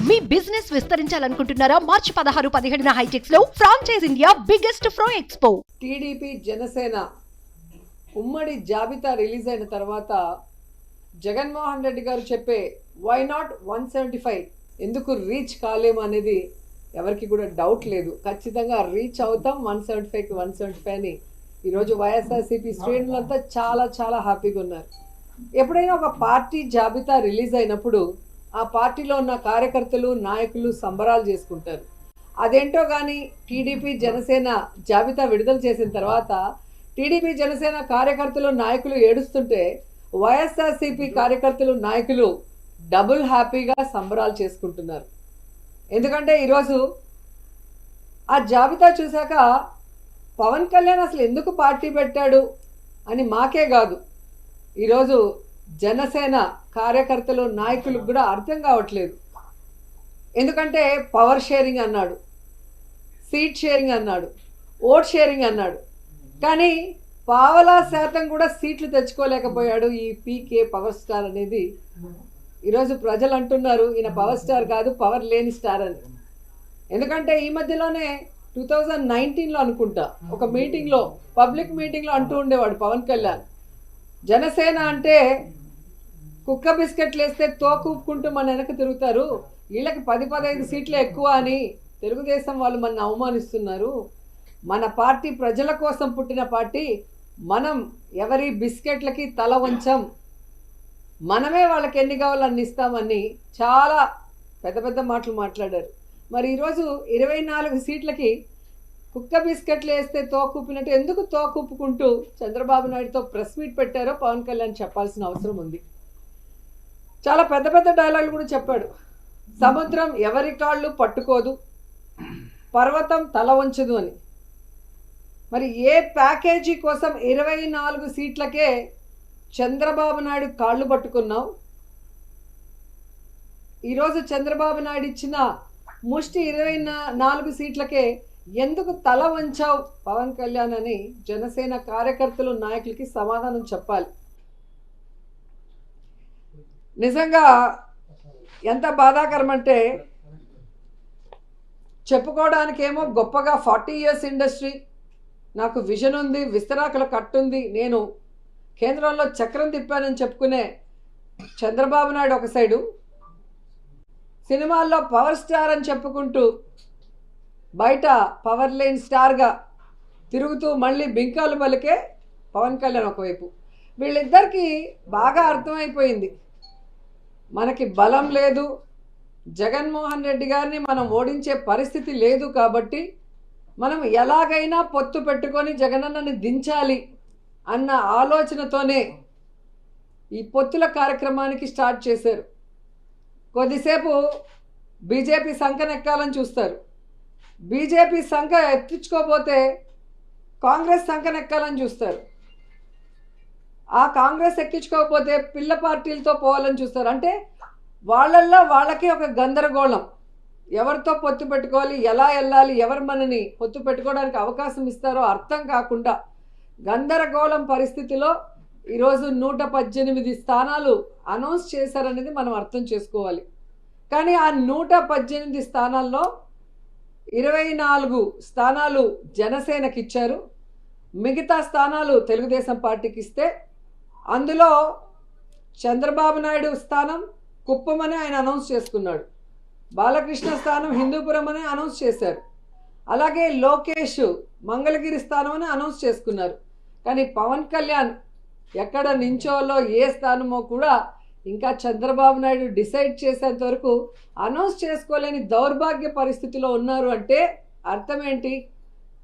మీ business విస్తరించాలనుకుంటున్నారా? మార్చి 16-17 హైటెక్స్ లో franchise India biggest ఫ్రో expo. TDP Janasena ఉమ్మడి జాబితా రిలీజ్ అయిన తర్వాత జగన్మోహన్ రెడ్డి గారు చెప్పే వై నాట్ 175 ఎందుకు రీచ్ కాలేము అనేది ఎవరికి కూడా డౌట్ లేదు. ఖచ్చితంగా రీచ్ అవుతాం 175కి 175 అని ఈరోజు వైఎస్ఆర్సీపీ శ్రేణులంతా చాలా చాలా హ్యాపీగా ఉన్నారు. ఎప్పుడైనా ఒక పార్టీ జాబితా రిలీజ్ అయినప్పుడు ఆ పార్టీలో ఉన్న కార్యకర్తలు నాయకులు సంబరాలు చేసుకుంటారు. అదేంటో కానీ టీడీపీ జనసేన జాబితా విడుదల చేసిన తర్వాత టీడీపీ జనసేన కార్యకర్తలు నాయకులు ఏడుస్తుంటే వైఎస్ఆర్సీపీ కార్యకర్తలు నాయకులు డబుల్ హ్యాపీగా సంబరాలు చేసుకుంటున్నారు. ఎందుకంటే ఈరోజు ఆ జాబితా చూశాక పవన్ కళ్యాణ్ అసలు ఎందుకు పార్టీ పెట్టాడు అని మాకే కాదు, ఈరోజు జనసేన కార్యకర్తలు నాయకులకు కూడా అర్థం కావట్లేదు. ఎందుకంటే పవర్ షేరింగ్ అన్నాడు, సీట్ షేరింగ్ అన్నాడు, ఓట్ షేరింగ్ అన్నాడు, కానీ పావలా శాతం కూడా సీట్లు తెచ్చుకోలేకపోయాడు ఈ పీకే పవర్ స్టార్ అనేది. ఈరోజు ప్రజలు అంటున్నారు ఈయన పవర్ స్టార్ కాదు, పవర్ లేని స్టార్ అని. ఎందుకంటే ఈ మధ్యలోనే 2019లో అనుకుంటా ఒక మీటింగ్లో, పబ్లిక్ మీటింగ్లో అంటూ ఉండేవాడు పవన్ కళ్యాణ్, జనసేన అంటే కుక్క బిస్కెట్లు వేస్తే తోకూపుకుంటూ మన వెనక తిరుగుతారు, వీళ్ళకి 10-15 సీట్లు ఎక్కువ అని తెలుగుదేశం వాళ్ళు మన అవమానిస్తున్నారు, మన పార్టీ ప్రజల కోసం పుట్టిన పార్టీ, మనం ఎవరి బిస్కెట్లకి తల వంచం, మనమే వాళ్ళకి ఎన్ని కావాలో అన్ని ఇస్తామని చాలా పెద్ద పెద్ద మాటలు మాట్లాడారు. మరి ఈరోజు 24 సీట్లకి కుక్క బిస్కెట్లు వేస్తే తోకూపినట్టు ఎందుకు తోకూపుకుంటూ చంద్రబాబు నాయుడుతో ప్రెస్ మీట్ పెట్టారో పవన్ కళ్యాణ్ చెప్పాల్సిన అవసరం ఉంది. చాలా పెద్ద పెద్ద డైలాగులు కూడా చెప్పాడు. సముద్రం ఎవరి కాళ్ళు పట్టుకోదు, పర్వతం తల వంచదు అని. మరి ఏ ప్యాకేజీ కోసం 24 సీట్లకే చంద్రబాబు నాయుడు కాళ్ళు పట్టుకున్నావు? ఈరోజు చంద్రబాబు నాయుడు ఇచ్చిన ముష్టి 24 సీట్లకే ఎందుకు తల వంచావు పవన్ కళ్యాణ్ అని జనసేన కార్యకర్తలు నాయకులకి సమాధానం చెప్పాలి. నిజంగా ఎంత బాధాకరం అంటే, చెప్పుకోవడానికేమో గొప్పగా 40 years ఇండస్ట్రీ, నాకు విజన్ ఉంది, విస్తరాకుల కట్టుంది, నేను కేంద్రంలో చక్రం తిప్పానని చెప్పుకునే చంద్రబాబు నాయుడు ఒక సైడు, సినిమాల్లో పవర్ స్టార్ అని చెప్పుకుంటూ బయట పవర్ లేని స్టార్గా తిరుగుతూ మళ్ళీ బింకాలు పలికే పవన్ కళ్యాణ్ ఒకవైపు. వీళ్ళిద్దరికీ బాగా అర్థమైపోయింది, మనకి బలం లేదు, జగన్మోహన్ రెడ్డి గారిని మనం ఓడించే పరిస్థితి లేదు, కాబట్టి మనం ఎలాగైనా పొత్తు పెట్టుకొని జగనన్నని దించాలి అన్న ఆలోచనతోనే ఈ పొత్తుల కార్యక్రమానికి స్టార్ట్ చేశారు. కొద్దిసేపు బీజేపీ సంకనెక్కాలని చూస్తారు, బీజేపీ సంఖ ఎత్తించుకోపోతే కాంగ్రెస్ సంకనెక్కాలని చూస్తారు, ఆ కాంగ్రెస్ ఎక్కించుకోకపోతే పిల్ల పార్టీలతో పోవాలని చూస్తారు. అంటే వాళ్ళల్లో వాళ్ళకి ఒక గందరగోళం, ఎవరితో పొత్తు పెట్టుకోవాలి, ఎలా వెళ్ళాలి, ఎవరు మనని పొత్తు పెట్టుకోవడానికి అవకాశం ఇస్తారో అర్థం కాకుండా గందరగోళం పరిస్థితిలో ఈరోజు 118 స్థానాలు అనౌన్స్ చేశారనేది మనం అర్థం చేసుకోవాలి. కానీ ఆ 118 స్థానాల్లో 24 స్థానాలు జనసేనకి ఇచ్చారు, మిగతా స్థానాలు తెలుగుదేశం పార్టీకి ఇస్తే అందులో చంద్రబాబు నాయుడు స్థానం కుప్పమని ఆయన అనౌన్స్ చేసుకున్నాడు, బాలకృష్ణ స్థానం హిందూపురం అని అనౌన్స్ చేశారు, అలాగే లోకేష్ మంగళగిరి స్థానం అని అనౌన్స్ చేసుకున్నారు. కానీ పవన్ కళ్యాణ్ ఎక్కడ నించోలో ఏ స్థానమో కూడా ఇంకా చంద్రబాబు నాయుడు డిసైడ్ చేసేంత వరకు అనౌన్స్ చేసుకోలేని దౌర్భాగ్య పరిస్థితిలో ఉన్నారు. అంటే అర్థం ఏంటి?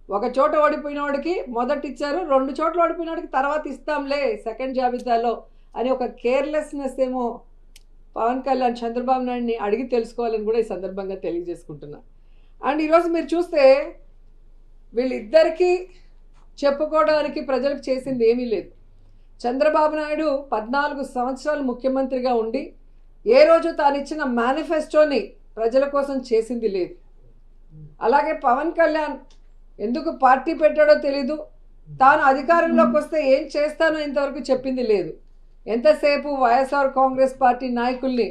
ఒక చోట ఓడిపోయిన వాడికి మొదట ఇచ్చారు, 2 చోట్ల ఓడిపోయిన వాడికి తర్వాత ఇస్తాంలే సెకండ్ జాబితాలో అని ఒక కేర్లెస్నెస్ ఏమో పవన్ కళ్యాణ్ చంద్రబాబు నాయుడిని అడిగి తెలుసుకోవాలని కూడా ఈ సందర్భంగా తెలియజేసుకుంటున్నా. అండ్ ఈరోజు మీరు చూస్తే వీళ్ళిద్దరికీ చెప్పుకోవడానికి ప్రజలకు చేసింది ఏమీ లేదు. చంద్రబాబు నాయుడు 14 సంవత్సరాలు ముఖ్యమంత్రిగా ఉండి ఏ రోజు తాను ఇచ్చిన మేనిఫెస్టోని ప్రజల కోసం చేసింది లేదు. అలాగే పవన్ కళ్యాణ్ ఎందుకు పార్టీ పెట్టాడో తెలీదు, తాను అధికారంలోకి వస్తే ఏం చేస్తానో ఇంతవరకు చెప్పింది లేదు. ఎంతసేపు వైఎస్ఆర్ కాంగ్రెస్ పార్టీ నాయకుల్ని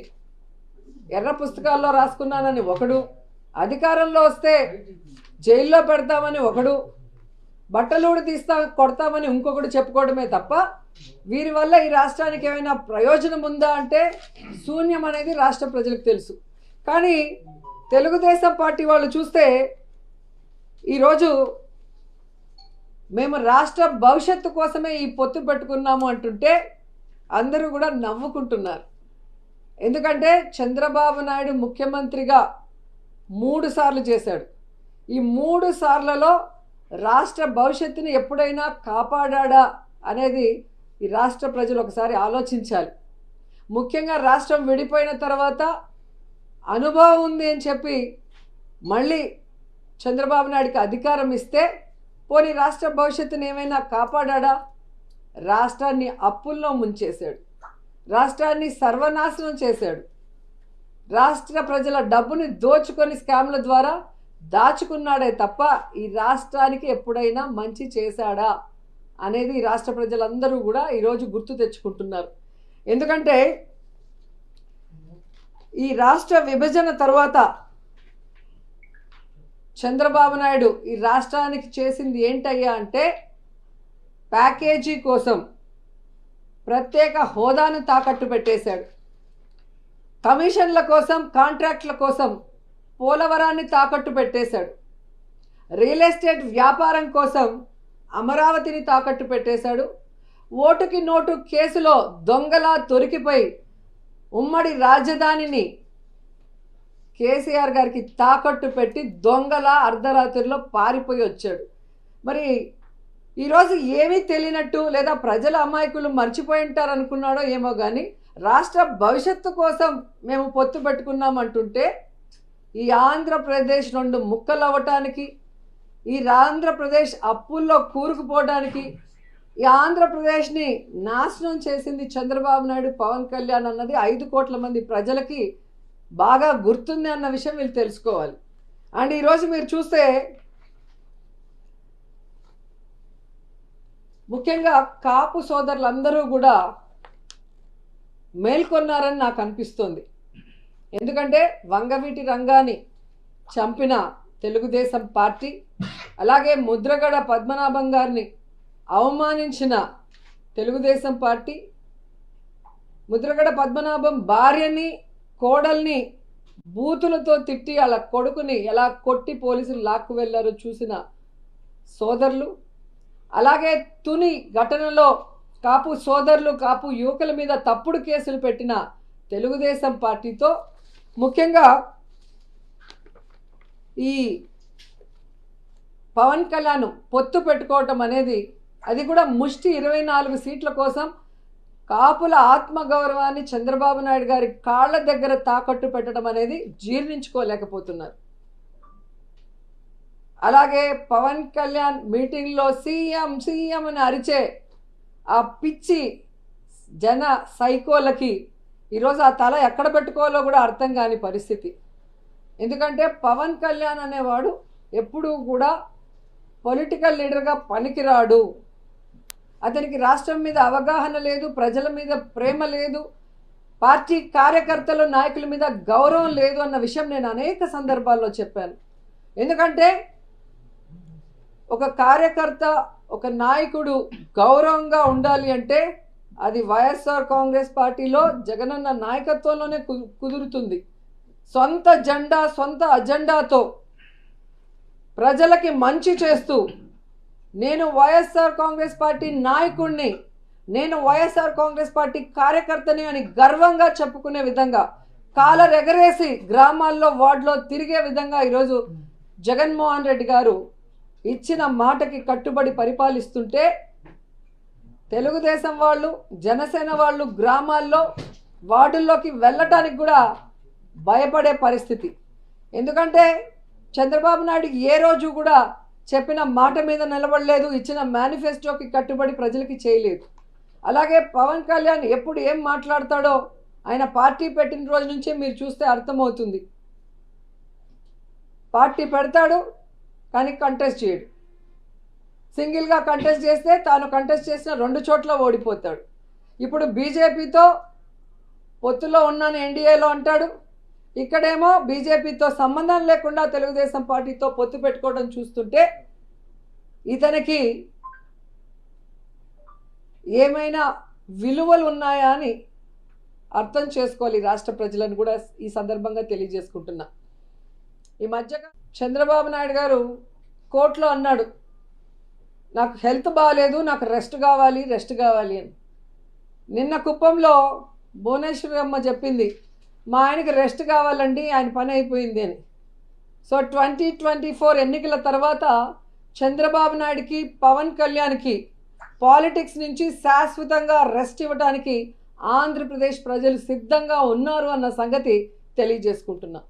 ఎర్ర పుస్తకాల్లో రాసుకున్నానని ఒకడు, అధికారంలో వస్తే జైల్లో పెడతామని ఒకడు, బట్టలూడి కొడతామని ఇంకొకడు చెప్పుకోవడమే తప్ప వీరి వల్ల ఈ రాష్ట్రానికి ఏమైనా ప్రయోజనం ఉందా అంటే శూన్యం అనేది రాష్ట్ర ప్రజలకు తెలుసు. కానీ తెలుగుదేశం పార్టీ వాళ్ళు చూస్తే ఈరోజు మేము రాష్ట్ర భవిష్యత్తు కోసమే ఈ పొత్తు పెట్టుకున్నాము అంటుంటే అందరూ కూడా నవ్వుకుంటున్నారు. ఎందుకంటే చంద్రబాబు నాయుడు ముఖ్యమంత్రిగా 3 సార్లు చేశాడు. ఈ 3 సార్లలో రాష్ట్ర భవిష్యత్తుని ఎప్పుడైనా కాపాడా అనేది ఈ రాష్ట్ర ప్రజలు ఒకసారి ఆలోచించాలి. ముఖ్యంగా రాష్ట్రం విడిపోయిన తర్వాత అనుభవం ఉంది అని చెప్పి మళ్ళీ చంద్రబాబు నాయుడికి అధికారం ఇస్తే పోనీ రాష్ట్ర భవిష్యత్తుని ఏమైనా కాపాడా? రాష్ట్రాన్ని అప్పుల్లో ముంచేశాడు, రాష్ట్రాన్ని సర్వనాశనం చేశాడు, రాష్ట్ర ప్రజల డబ్బుని దోచుకొని స్కామ్ల ద్వారా దాచుకున్నాడే తప్ప ఈ రాష్ట్రానికి ఎప్పుడైనా మంచి చేశాడా అనేది ఈ రాష్ట్ర ప్రజలందరూ కూడా ఈరోజు గుర్తు తెచ్చుకుంటున్నారు. ఎందుకంటే ఈ రాష్ట్ర విభజన తర్వాత చంద్రబాబు నాయుడు ఈ రాష్ట్రానికి చేసింది ఏంటయ్యా అంటే ప్యాకేజీ కోసం ప్రత్యేక హోదాను తాకట్టు పెట్టేశాడు, కమిషన్ల కోసం కాంట్రాక్ట్ల కోసం పోలవరాన్ని తాకట్టు పెట్టేశాడు, రియల్ ఎస్టేట్ వ్యాపారం కోసం అమరావతిని తాకట్టు పెట్టేశాడు, ఓటుకి నోటు కేసులో దొంగలా దొరికిపోయి ఉమ్మడి రాజధానిని కేసీఆర్ గారికి తాకట్టు పెట్టి దొంగలా అర్ధరాత్రిలో పారిపోయి వచ్చాడు. మరి ఈరోజు ఏమీ తెలియనట్టు లేదా ప్రజల అమాయకులు మర్చిపోయి ఉంటారు అనుకున్నాడో ఏమో కానీ రాష్ట్ర భవిష్యత్తు కోసం మేము పొత్తు పెట్టుకున్నామంటుంటే ఈ ఆంధ్రప్రదేశ్ 2 ముక్కలు అవ్వటానికి, ఈ ఆంధ్రప్రదేశ్ అప్పుల్లో కూరుకుపోవడానికి, ఈ ఆంధ్రప్రదేశ్ని నాశనం చేసింది చంద్రబాబు నాయుడు, పవన్ కళ్యాణ్ అన్నది 5 కోట్ల మంది ప్రజలకి బాగా గుర్తుంది అన్న విషయం వీళ్ళు తెలుసుకోవాలి. అండ్ ఈరోజు మీరు చూస్తే ముఖ్యంగా కాపు సోదరులందరూ కూడా మేల్కొన్నారని నాకు అనిపిస్తుంది. ఎందుకంటే వంగవీటి రంగాన్ని చంపిన తెలుగుదేశం పార్టీ, అలాగే ముద్రగడ పద్మనాభం గారిని అవమానించిన తెలుగుదేశం పార్టీ, ముద్రగడ పద్మనాభం భార్యని కోడల్ని బూతులతో తిట్టి అలా కొడుకుని ఎలా కొట్టి పోలీసులు లాక్కు వెళ్ళారో చూసిన సోదరులు, అలాగే తుని ఘటనలో కాపు సోదరులు కాపు యువకుల మీద తప్పుడు కేసులు పెట్టిన తెలుగుదేశం పార్టీతో ముఖ్యంగా ఈ పవన్ కళ్యాణ్ పొత్తు పెట్టుకోవటం అనేది, అది కూడా ముష్టి 24 సీట్ల కోసం కాపుల ఆత్మగౌరవాన్ని చంద్రబాబు నాయుడు గారి కాళ్ళ దగ్గర తాకట్టు పెట్టడం అనేది జీర్ణించుకోలేకపోతున్నారు. అలాగే పవన్ కళ్యాణ్ మీటింగ్లో సీఎం సీఎం అని అరిచే ఆ పిచ్చి జన సైకోలకి ఈరోజు ఆ తల ఎక్కడ పెట్టుకోవాలో కూడా అర్థం కాని పరిస్థితి. ఎందుకంటే పవన్ కళ్యాణ్ అనేవాడు ఎప్పుడూ కూడా పొలిటికల్ లీడర్గా పనికిరాడు, అతనికి రాష్ట్రం మీద అవగాహన లేదు, ప్రజల మీద ప్రేమ లేదు, పార్టీ కార్యకర్తలు నాయకుల మీద గౌరవం లేదు అన్న విషయం నేను అనేక సందర్భాల్లో చెప్పాను. ఎందుకంటే ఒక కార్యకర్త ఒక నాయకుడు గౌరవంగా ఉండాలి అంటే అది వైఎస్ఆర్ కాంగ్రెస్ పార్టీలో జగనన్న నాయకత్వంలోనే కుదురుతుంది. సొంత జెండా సొంత అజెండాతో ప్రజలకి మంచి చేస్తూ నేను వైఎస్ఆర్ కాంగ్రెస్ పార్టీ నాయకుడిని, నేను వైఎస్ఆర్ కాంగ్రెస్ పార్టీ కార్యకర్తని అని గర్వంగా చెప్పుకునే విధంగా కాలర్ ఎగరేసి గ్రామాల్లో వార్డులో తిరిగే విధంగా ఈరోజు జగన్మోహన్ రెడ్డి గారు ఇచ్చిన మాటకి కట్టుబడి పరిపాలిస్తుంటే తెలుగుదేశం వాళ్ళు జనసేన వాళ్ళు గ్రామాల్లో వార్డుల్లోకి వెళ్ళటానికి కూడా భయపడే పరిస్థితి. ఎందుకంటే చంద్రబాబు నాయుడు ఏ రోజు కూడా చెప్పిన మాట మీద నిలబడలేదు, ఇచ్చిన మేనిఫెస్టోకి కట్టుబడి ప్రజలకి చేయలేదు. అలాగే పవన్ కళ్యాణ్ ఎప్పుడు ఏం మాట్లాడతాడో ఆయన పార్టీ పెట్టిన రోజు నుంచే మీరు చూస్తే అర్థమవుతుంది. పార్టీ పెడతాడు కానీ కంటెస్ట్ చేయడు, సింగిల్గా కంటెస్ట్ చేస్తే తాను కంటెస్ట్ చేసిన 2 చోట్ల ఓడిపోతాడు. ఇప్పుడు బీజేపీతో పొత్తులో ఉన్నాను ఎన్డీఏలో అంటాడు, ఇక్కడేమో బీజేపీతో సంబంధం లేకుండా తెలుగుదేశం పార్టీతో పొత్తు పెట్టుకోవడం చూస్తుంటే ఇతనికి ఏమైనా విలువలు ఉన్నాయా అని అర్థం చేసుకోవాలి రాష్ట్ర ప్రజలను కూడా ఈ సందర్భంగా తెలియజేసుకుంటున్నా. ఈ మధ్య చంద్రబాబు నాయుడు గారు కోర్టులో అన్నాడు, నాకు హెల్త్ బాగాలేదు, నాకు రెస్ట్ కావాలి అని. నిన్న కుప్పంలో భువనేశ్వరమ్మ చెప్పింది, మా ఆయనకి రెస్ట్ కావాలండి, ఆయన పని అయిపోయింది అని. సో 2024 ఎన్నికల తర్వాత చంద్రబాబు నాయుడుకి పవన్ కళ్యాణ్కి పాలిటిక్స్ నుంచి శాశ్వతంగా రెస్ట్ ఇవ్వడానికి ఆంధ్రప్రదేశ్ ప్రజలు సిద్ధంగా ఉన్నారు అన్న సంగతి తెలియజేసుకుంటున్నా.